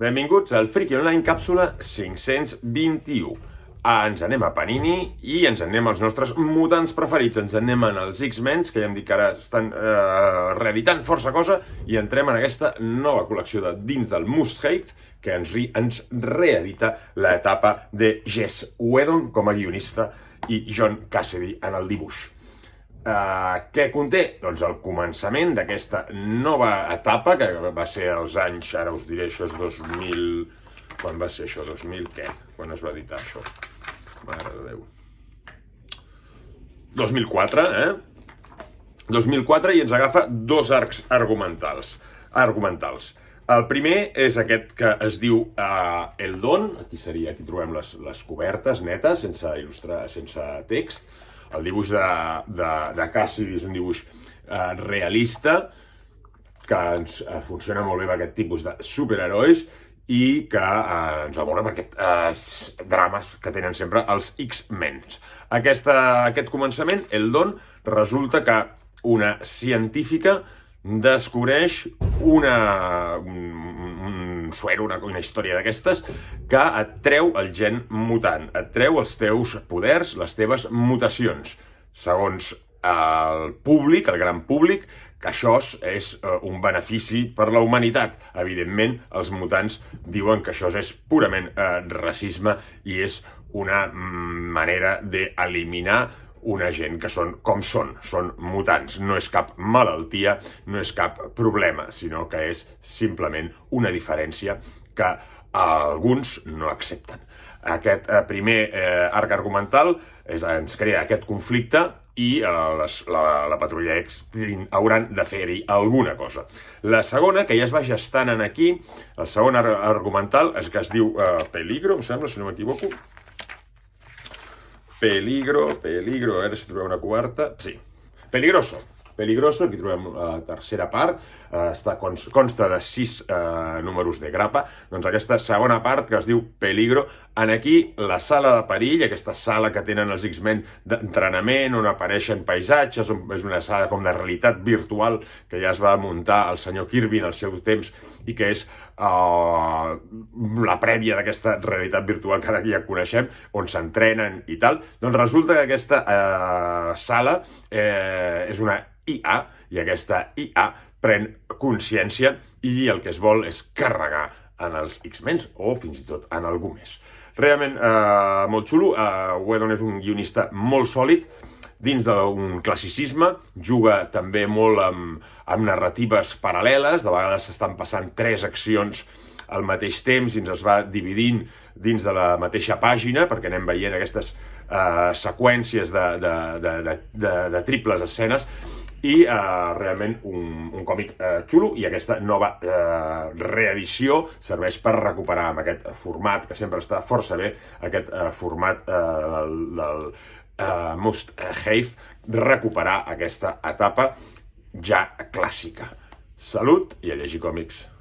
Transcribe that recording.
Benvinguts al Friki Online càpsula 521. Ens anem a Panini i ens anem als nostres mutants preferits. Ens anem als X-Men, que ja hem dit que ara estan reeditant força cosa, i entrem en aquesta nova col·lecció de dins del Must Have, que ens reedita l'etapa de Joss Whedon com a guionista i John Cassaday en el dibuix. Què conté? Doncs el començament d'aquesta nova etapa, que va ser als anys, ara us diré, això és 2000... Quan va ser això? 2000 què? Quan es va editar això? Mare de Déu. 2004, 2004, i ens agafa dos arcs argumentals. El primer és aquest que es diu El Don, aquí trobem les cobertes netes, sense il·lustrar, sense text. El dibuix de Cassaday és un dibuix realista, que ens funciona molt bé per aquest tipus de superherois i que ens va molt bé per aquests drames que tenen sempre els X-Men. Aquest començament, El Don, resulta que una científica descobreix un suero, una història d'aquestes, que et treu el gen mutant, et treu els teus poders, les teves mutacions. Segons el públic, el gran públic, que això és un benefici per la humanitat. Evidentment, els mutants diuen que això és purament racisme i és una manera d'eliminar una gent que són com són mutants. No és cap malaltia, no és cap problema, sinó que és simplement una diferència que alguns no accepten. Aquest primer arc argumental ens crea aquest conflicte i la patrulla X hauran de fer-hi alguna cosa. La segona, que ja es va gestant aquí, el segon arc argumental, és que es diu Peligro, em sembla, si no m'equivoco. Peligro, a veure si trobem una coberta. Sí, Peligroso, aquí trobem la tercera part, consta de 6 números de grapa. Doncs aquesta segona part, que es diu Peligro, en aquí la sala de perill, aquesta sala que tenen els X-Men d'entrenament, on apareixen paisatges, és una sala com de realitat virtual que ja es va muntar el senyor Kirby en el seu temps i que és la prèvia d'aquesta realitat virtual que ara ja coneixem, on s'entrenen i tal. Doncs resulta que aquesta sala és una IA, i aquesta IA pren consciència i el que es vol és carregar en els X-Men o fins i tot en algú més. Realment molt xulo. Whedon és un guionista molt sòlid dins d'un classicisme, juga també molt amb narratives paral·leles, de vegades s'estan passant 3 accions al mateix temps i ens es va dividint dins de la mateixa pàgina perquè anem veient aquestes seqüències de triples escenes i realment un còmic xulo, i aquesta nova reedició serveix per recuperar amb aquest format que sempre està força bé, aquest format del Must Have, recuperar aquesta etapa ja clàssica. Salut i a llegir còmics.